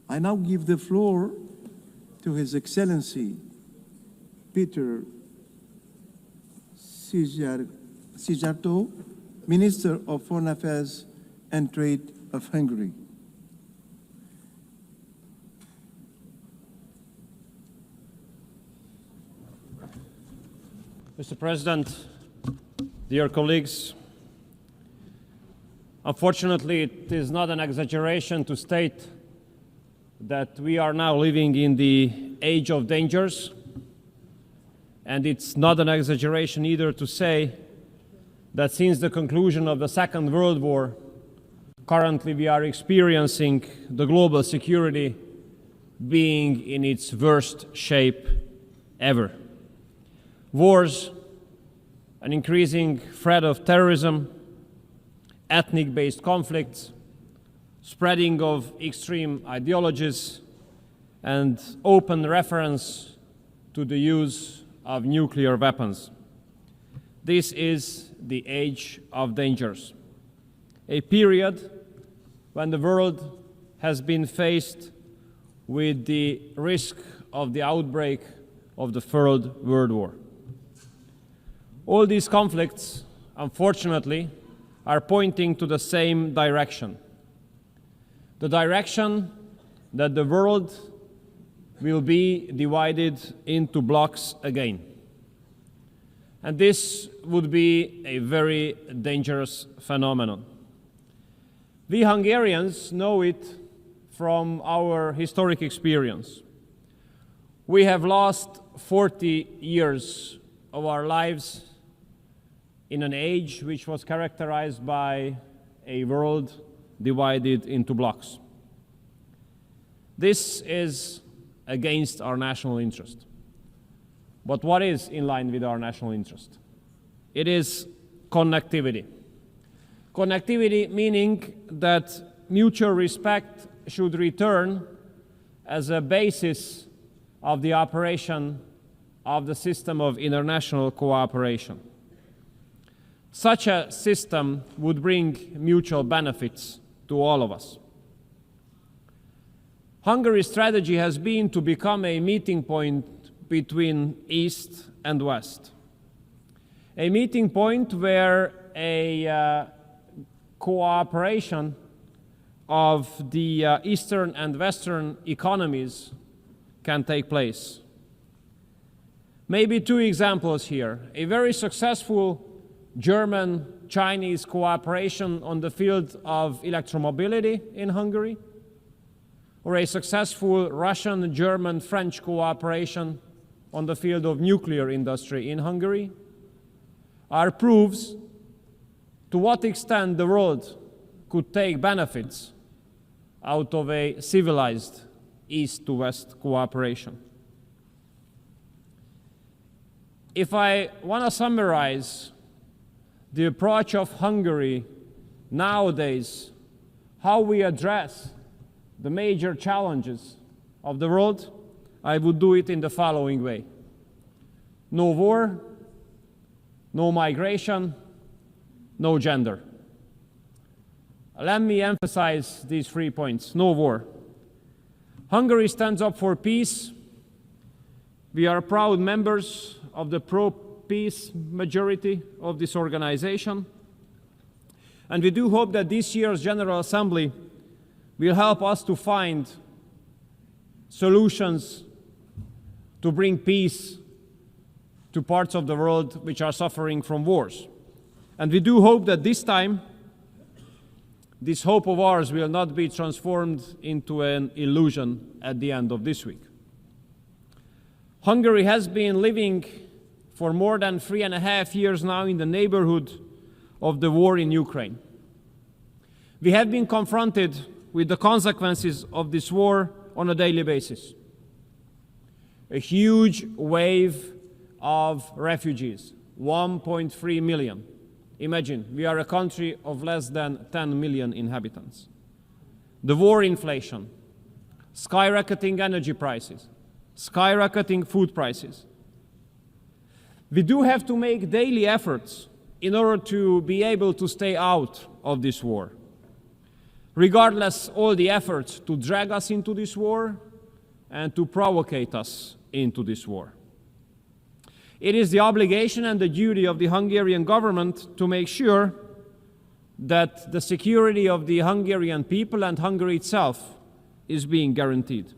I now give the floor to His Excellency Peter Szijjártó, Minister of Foreign Affairs and Trade of Hungary. Mr. President, dear colleagues, unfortunately, it is not an exaggeration to state that we are now living in the age of dangers, and it's not an exaggeration either to say that since the conclusion of the Second World War, currently we are experiencing the global security being in its worst shape ever. Wars, an increasing threat of terrorism, ethnic-based conflicts, spreading of extreme ideologies, and open reference to the use of nuclear weapons. This is the age of dangers, a period when the world has been faced with the risk of the outbreak of the Third World War. All these conflicts, unfortunately, are pointing to the same direction. The direction that the world will be divided into blocks again. And this would be a very dangerous phenomenon. We Hungarians know it from our historic experience. We have lost 40 years of our lives in an age which was characterized by a world divided into blocks. This is against our national interest. But what is in line with our national interest? It is connectivity. Connectivity meaning that mutual respect should return as a basis of the operation of the system of international cooperation. Such a system would bring mutual benefits to all of us. Hungary's strategy has been to become a meeting point between East and West. A meeting point where a cooperation of the Eastern and Western economies can take place. Maybe two examples here. A very successful German-Chinese cooperation on the field of electromobility in Hungary, or a successful Russian, German, French cooperation on the field of nuclear industry in Hungary, are proofs to what extent the world could take benefits out of a civilized East-to-West cooperation. If I want to summarize the approach of Hungary nowadays, how we address the major challenges of the world, I would do it in the following way. No war, no migration, no gender. Let me emphasize these 3 points. No war. Hungary stands up for peace. We are proud members of the pro-peace majority of this organization. And we do hope that this year's General Assembly will help us to find solutions to bring peace to parts of the world which are suffering from wars. And we do hope that this time, this hope of ours will not be transformed into an illusion at the end of this week. Hungary has been living for more than 3.5 years now in the neighborhood of the war in Ukraine. We have been confronted with the consequences of this war on a daily basis. A huge wave of refugees, 1.3 million. Imagine, we are a country of less than 10 million inhabitants. The war inflation, skyrocketing energy prices, skyrocketing food prices. We do have to make daily efforts in order to be able to stay out of this war. regardless all the efforts to drag us into this war and to provocate us into this war. It is the obligation and the duty of the Hungarian government to make sure that the security of the Hungarian people and Hungary itself is being guaranteed.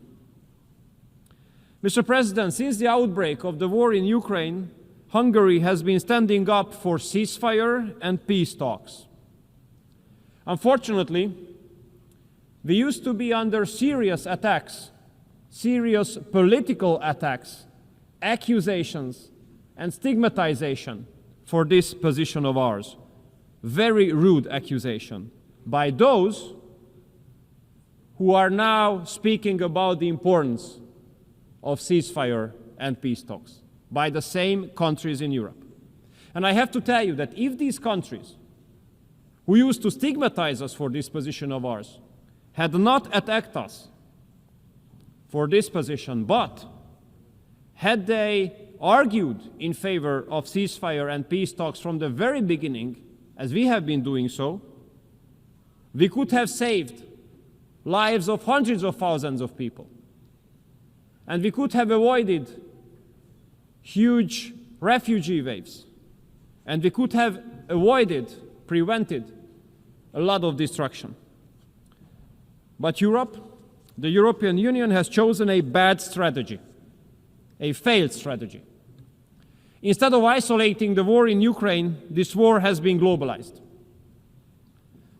Mr. President, since the outbreak of the war in Ukraine, Hungary has been standing up for ceasefire and peace talks. Unfortunately, we used to be under serious attacks, serious political attacks, accusations, and stigmatization for this position of ours. Very rude accusation by those who are now speaking about the importance of ceasefire and peace talks, by the same countries in Europe. And I have to tell you that if these countries, who used to stigmatize us for this position of ours, had not attacked us for this position, but had they argued in favor of ceasefire and peace talks from the very beginning, as we have been doing so, we could have saved lives of hundreds of thousands of people. And we could have avoided huge refugee waves. And we could have prevented a lot of destruction. But Europe, the European Union, has chosen a bad strategy, a failed strategy. Instead of isolating the war in Ukraine, this war has been globalized.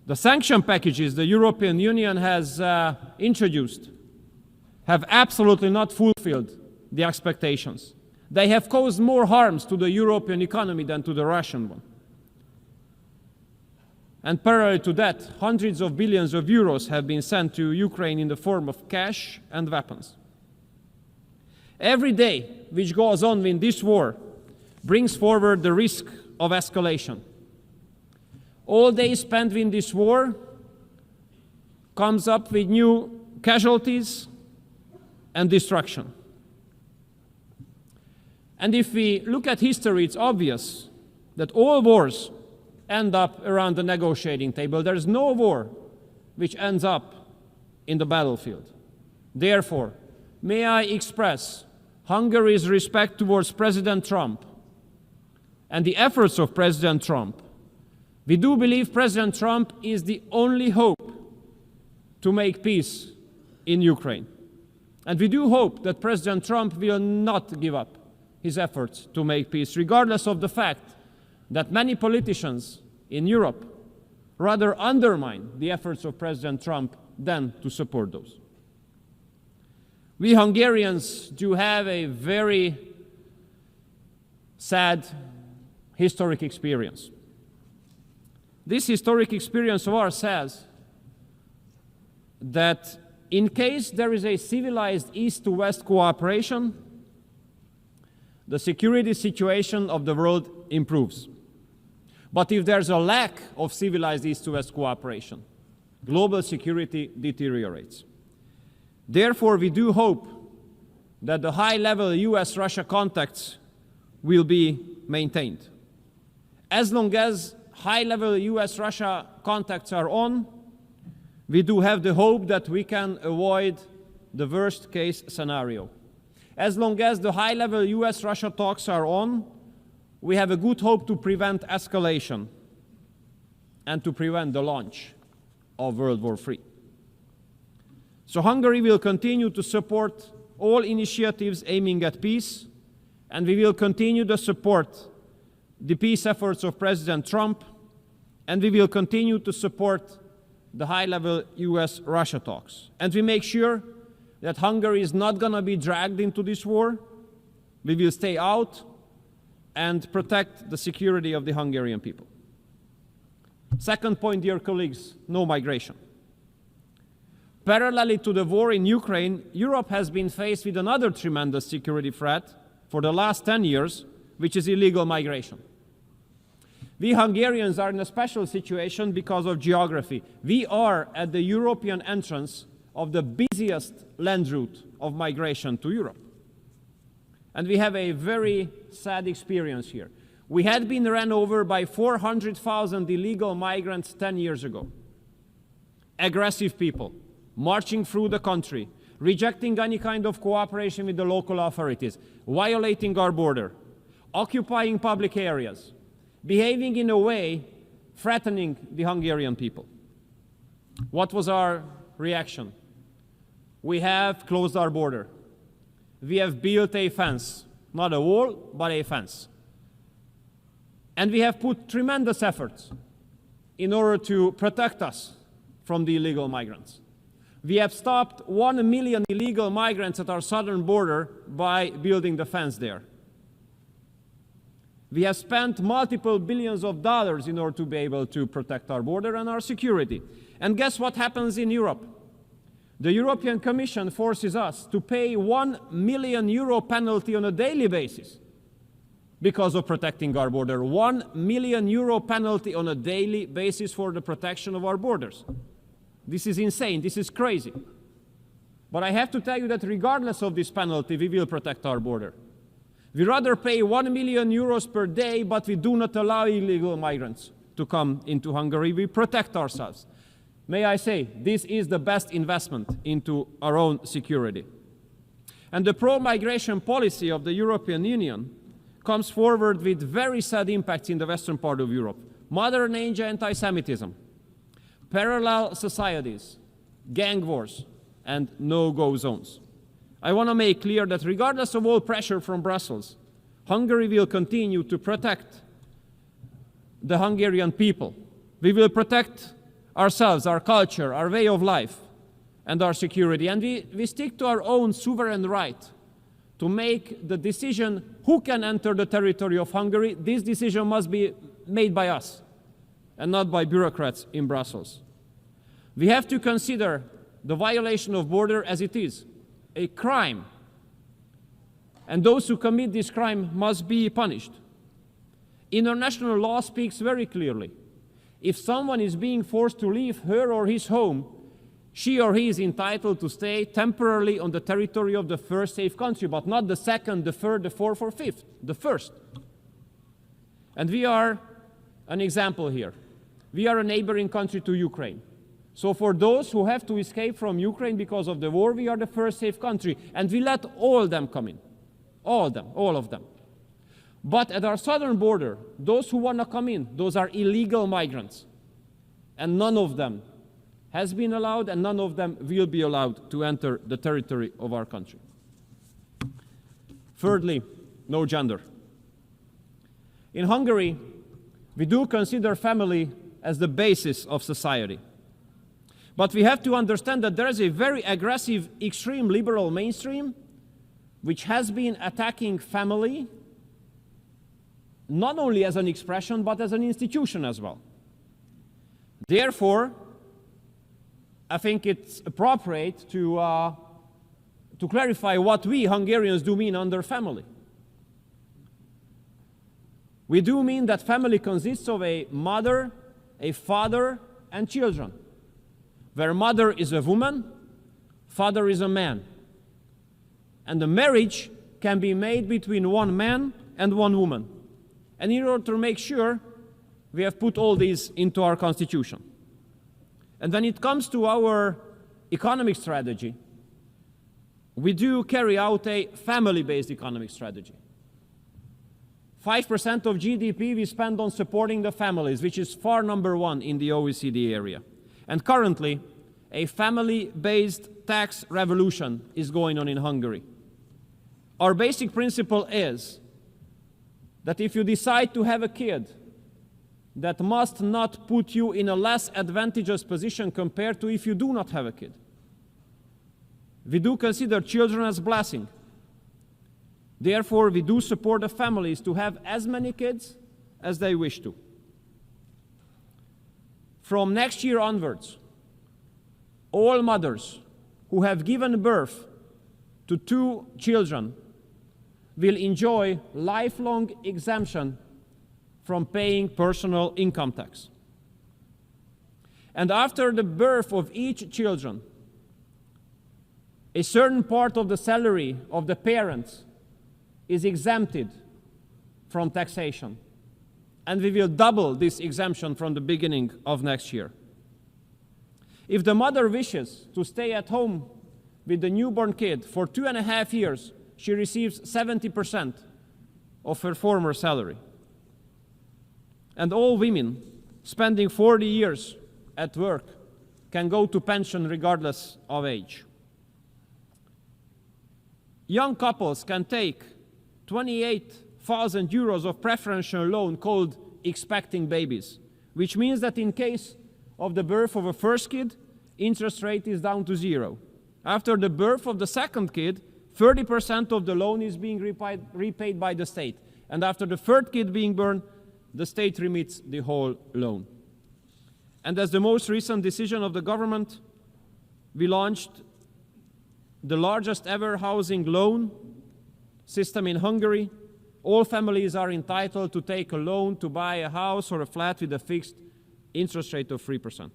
The sanction packages the European Union has introduced have absolutely not fulfilled the expectations. They have caused more harms to the European economy than to the Russian one. And parallel to that, hundreds of billions of euros have been sent to Ukraine in the form of cash and weapons. Every day which goes on in this war brings forward the risk of escalation. All day spent in this war comes up with new casualties and destruction. And if we look at history, it's obvious that all wars end up around the negotiating table. There is no war which ends up in the battlefield. Therefore, may I express Hungary's respect towards President Trump and the efforts of President Trump. We do believe President Trump is the only hope to make peace in Ukraine. And we do hope that President Trump will not give up his efforts to make peace, regardless of the fact that many politicians in Europe rather undermine the efforts of President Trump than to support those. We Hungarians do have a very sad historic experience. This historic experience of ours says that in case there is a civilized East-to-West cooperation, the security situation of the world improves. But if there's a lack of civilized East-to-West cooperation, global security deteriorates. Therefore, we do hope that the high-level US-Russia contacts will be maintained. As long as high-level US-Russia contacts are on, we do have the hope that we can avoid the worst-case scenario. As long as the high-level US-Russia talks are on, we have a good hope to prevent escalation and to prevent the launch of World War III. So Hungary will continue to support all initiatives aiming at peace, and we will continue to support the peace efforts of President Trump, and we will continue to support the high-level US-Russia talks. And we make sure that Hungary is not going to be dragged into this war. We will stay out and protect the security of the Hungarian people. Second point, dear colleagues, no migration. Parallelly to the war in Ukraine, Europe has been faced with another tremendous security threat for the last 10 years, which is illegal migration. We Hungarians are in a special situation because of geography. We are at the European entrance of the busiest land route of migration to Europe. And we have a very sad experience here. We had been run over by 400,000 illegal migrants 10 years ago. aggressive people marching through the country, rejecting any kind of cooperation with the local authorities, violating our border, occupying public areas, behaving in a way threatening the Hungarian people. What was our reaction? We have closed our border. We have built a fence, not a wall, but a fence. And we have put tremendous efforts in order to protect us from the illegal migrants. We have stopped 1 million illegal migrants at our southern border by building the fence there. We have spent multiple billions of dollars in order to be able to protect our border and our security. And guess what happens in Europe? The European Commission forces us to pay €1 million penalty on a daily basis because of protecting our border. €1 million penalty on a daily basis for the protection of our borders. This is insane, this is crazy. But I have to tell you that regardless of this penalty, we will protect our border. We rather pay €1 million per day, but we do not allow illegal migrants to come into Hungary. We protect ourselves. May I say, this is the best investment into our own security. And the pro-migration policy of the European Union comes forward with very sad impacts in the western part of Europe. Modern age anti-Semitism, parallel societies, gang wars, and no-go zones. I want to make clear that regardless of all pressure from Brussels, Hungary will continue to protect the Hungarian people. We will protect ourselves, our culture, our way of life, and our security. And we stick to our own sovereign right to make the decision who can enter the territory of Hungary. This decision must be made by us and not by bureaucrats in Brussels. We have to consider the violation of border as it is, a crime. And those who commit this crime must be punished. International law speaks very clearly. If someone is being forced to leave her or his home, she or he is entitled to stay temporarily on the territory of the first safe country, but not the second, the third, the fourth, or fifth, the first. And we are an example here. We are a neighboring country to Ukraine. So for those who have to escape from Ukraine because of the war, we are the first safe country, and we let all them come in. All of them. But at our southern border, those who want to come in, those are illegal migrants. And none of them has been allowed, and none of them will be allowed to enter the territory of our country. Thirdly, no gender. In Hungary, we do consider family as the basis of society. But we have to understand that there is a very aggressive, extreme liberal mainstream which has been attacking family not only as an expression, but as an institution as well. Therefore, I think it's appropriate to clarify what we Hungarians do mean under family. We do mean that family consists of a mother, a father, and children, where mother is a woman, father is a man. And the marriage can be made between one man and one woman. And in order to make sure, we have put all these into our constitution. And when it comes to our economic strategy, we do carry out a family-based economic strategy. 5% of GDP we spend on supporting the families, which is far number one in the OECD area. And currently, a family-based tax revolution is going on in Hungary. Our basic principle is that if you decide to have a kid, that must not put you in a less advantageous position compared to if you do not have a kid. We do consider children as blessing. Therefore, we do support the families to have as many kids as they wish to. From next year onwards, all mothers who have given birth to 2 children will enjoy lifelong exemption from paying personal income tax. And after the birth of each children, a certain part of the salary of the parents is exempted from taxation. And we will double this exemption from the beginning of next year. If the mother wishes to stay at home with the newborn kid for 2.5 years, she receives 70% of her former salary. And all women spending 40 years at work can go to pension regardless of age. Young couples can take 28,000 euros of preferential loan called expecting babies, which means that in case of the birth of a first kid, interest rate is down to 0. After the birth of the second kid, 30% of the loan is being repaid by the state. And after the third kid being born, the state remits the whole loan. And as the most recent decision of the government, we launched the largest ever housing loan system in Hungary. All families are entitled to take a loan to buy a house or a flat with a fixed interest rate of 3%.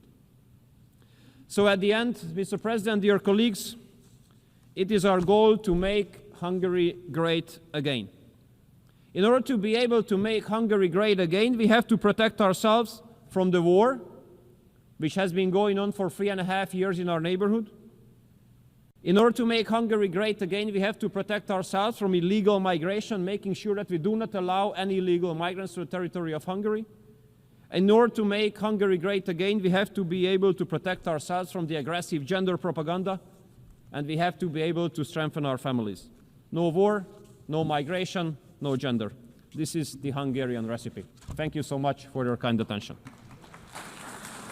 So at the end, Mr. President, dear colleagues, it is our goal to make Hungary great again. In order to be able to make Hungary great again, we have to protect ourselves from the war, which has been going on for 3.5 years in our neighborhood. In order to make Hungary great again, we have to protect ourselves from illegal migration, making sure that we do not allow any illegal migrants to the territory of Hungary. In order to make Hungary great again, we have to be able to protect ourselves from the aggressive gender propaganda, and we have to be able to strengthen our families. No war, no migration, no gender. This is the Hungarian recipe. Thank you so much for your kind attention.